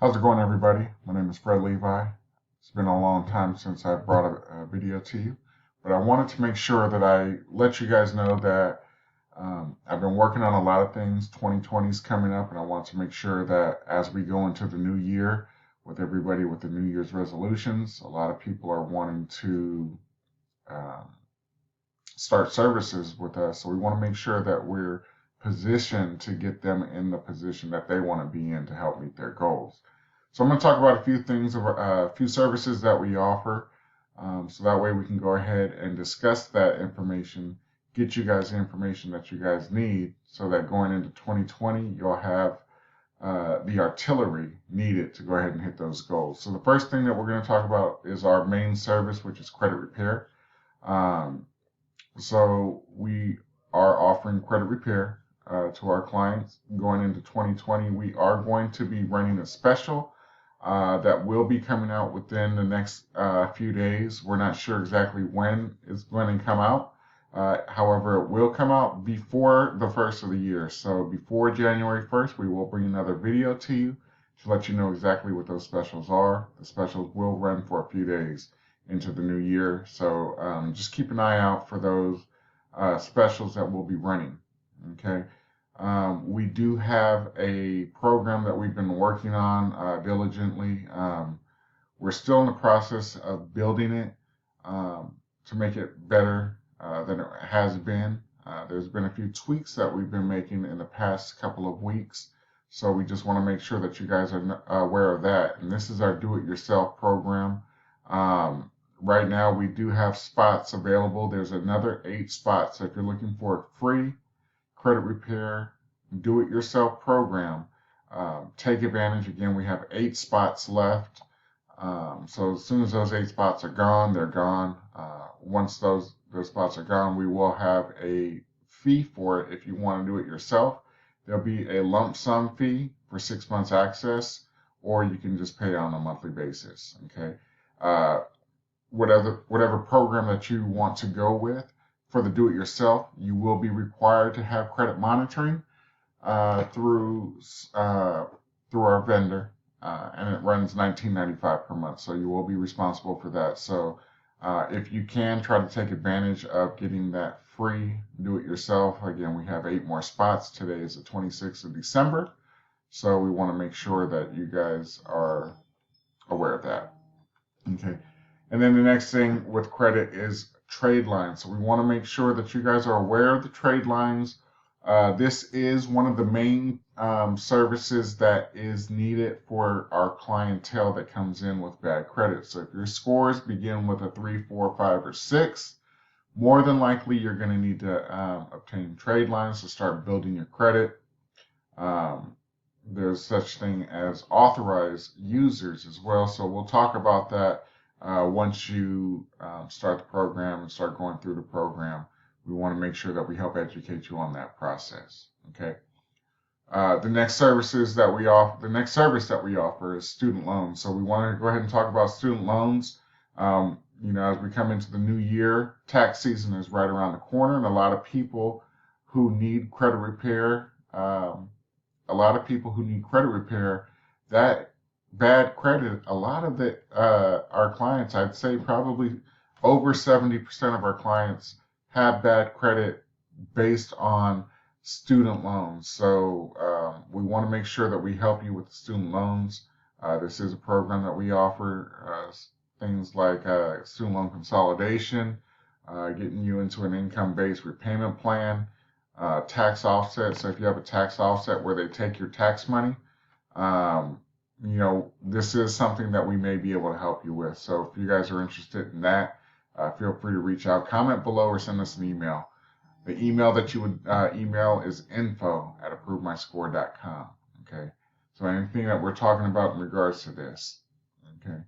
How's it going, everybody? My name is Fred Livai. It's been a long time since I brought a video to you, but I wanted to make sure that I let you guys know that I've been working on a lot of things. 2020 is coming up, and I want to make sure that as we go into the new year with everybody with the New Year's resolutions, a lot of people are wanting to um, start services with us. So we want to make sure that we're positioned to get them in the position that they want to be in to help meet their goals. So I'm going to talk about a few things, a few services that we offer, so that way we can go ahead and discuss that information, get you guys the information that you guys need, so that going into 2020 you'll have the artillery needed to go ahead and hit those goals. So the first thing that we're going to talk about is our main service, which is credit repair. Um, so we are offering credit repair to our clients going into 2020. We are going to be running a special that will be coming out within the next few days. We're not sure exactly when it's going to come out. However, it will come out before the first of the year. So before January 1st, we will bring another video to you to let you know exactly what those specials are. The specials will run for a few days into the new year. So just keep an eye out for those specials that we'll be running. Okay. We do have a program that we've been working on diligently. We're still in the process of building it to make it better than it has been. There's been a few tweaks that we've been making in the past couple of weeks. So we just want to make sure that you guys are aware of that. And this is our do-it-yourself program. Right now, we do have spots available. There's another 8 spots. So if you're looking for a free credit repair, do-it-yourself program, take advantage. Again, we have 8 spots left. So as soon as those 8 spots are gone, they're gone. Once those spots are gone, we will have a fee for it if you want to do it yourself. There'll be a lump sum fee for 6 months access, or you can just pay on a monthly basis. Okay. Whatever program that you want to go with for the do-it-yourself, you will be required to have credit monitoring through our vendor, and it runs $19.95 per month. So you will be responsible for that. So if you can try to take advantage of getting that free do-it-yourself, again, we have 8 more spots. Today is the 26th of December, so we want to make sure that you guys are aware of that. Okay. And then the next thing with credit is trade lines. So we want to make sure that you guys are aware of the trade lines. This is one of the main services that is needed for our clientele that comes in with bad credit. So if your scores begin with a 3, 4, 5, or 6, more than likely you're going to need to obtain trade lines to start building your credit. There's such thing as authorized users as well. So we'll talk about that once you start the program and start going through the program. We want to make sure that we help educate you on that process. Okay. The next service that we offer is student loans. So we want to go ahead and talk about student loans. As we come into the new year, tax season is right around the corner, and a lot of people who need credit repair, that bad credit, a lot of our clients, I'd say probably over 70% of our clients have bad credit based on student loans. So we want to make sure that we help you with the student loans. This is a program that we offer things like student loan consolidation, getting you into an income-based repayment plan, tax offset. So if you have a tax offset where they take your tax money, this is something that we may be able to help you with. So if you guys are interested in that, feel free to reach out, comment below, or send us an email. The email that you would email is info@approvemyscore.com. Okay. So anything that we're talking about in regards to this. Okay.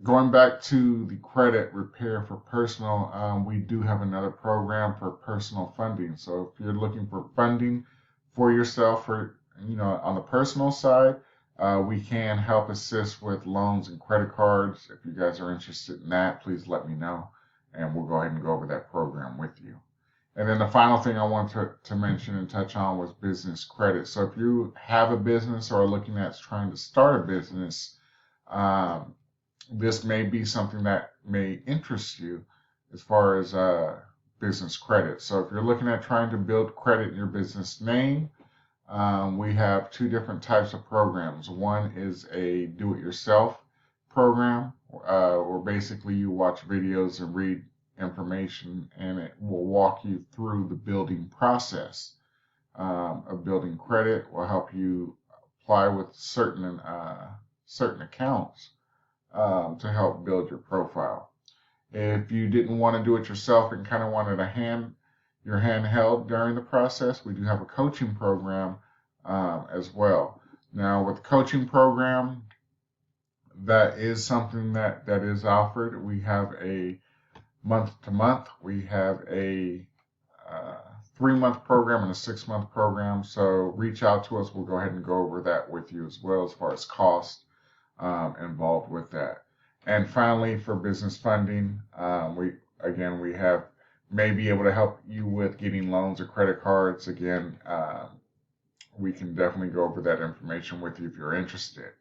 Going back to the credit repair for personal, we do have another program for personal funding. So if you're looking for funding for yourself, on the personal side, we can help assist with loans and credit cards. If you guys are interested in that, please let me know, and we'll go ahead and go over that program with you. And then the final thing I want to mention and touch on was business credit. So if you have a business or are looking at trying to start a business, um, this may be something that may interest you as far as business credit. So if you're looking at trying to build credit in your business name, we have two different types of programs. One is a do-it-yourself program, where basically you watch videos and read information, and it will walk you through the building process of building credit. Will help you apply with certain accounts to help build your profile. If you didn't want to do it yourself and kind of wanted your hand held during the process, we do have a coaching program as well. Now, with the coaching program, that is something that is offered. We have a month to month. We have a 3-month program and a 6-month program. So reach out to us. We'll go ahead and go over that with you as well as far as cost involved with that. And finally, for business funding, we have may be able to help you with getting loans or credit cards. Again, we can definitely go over that information with you if you're interested.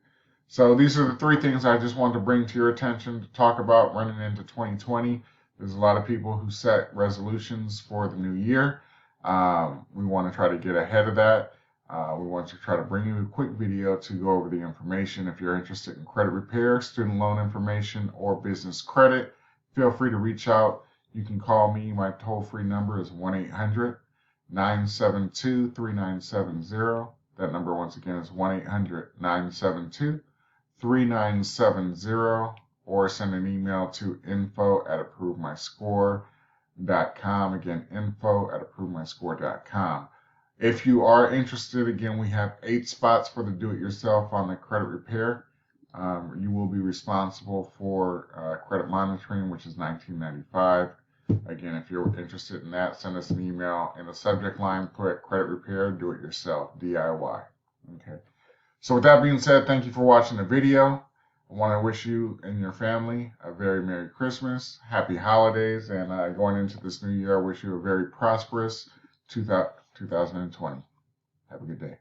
So these are the 3 things I just wanted to bring to your attention to talk about running into 2020. There's a lot of people who set resolutions for the new year. We want to try to get ahead of that. We want to try to bring you a quick video to go over the information. If you're interested in credit repair, student loan information, or business credit, feel free to reach out. You can call me. My toll-free number is 1-800-972-3970. That number, once again, is 1-800-972-3970, or send an email to info@approvemyscore.com. Again, info@approvemyscore.com. If you are interested, again, we have 8 spots for the do-it-yourself on the credit repair. You will be responsible for credit monitoring, which is $19.95. Again, if you're interested in that, send us an email. In the subject line, put credit repair, do-it-yourself, DIY. Okay. So with that being said, thank you for watching the video. I want to wish you and your family a very Merry Christmas, Happy Holidays, and going into this new year, I wish you a very prosperous 2020. Have a good day.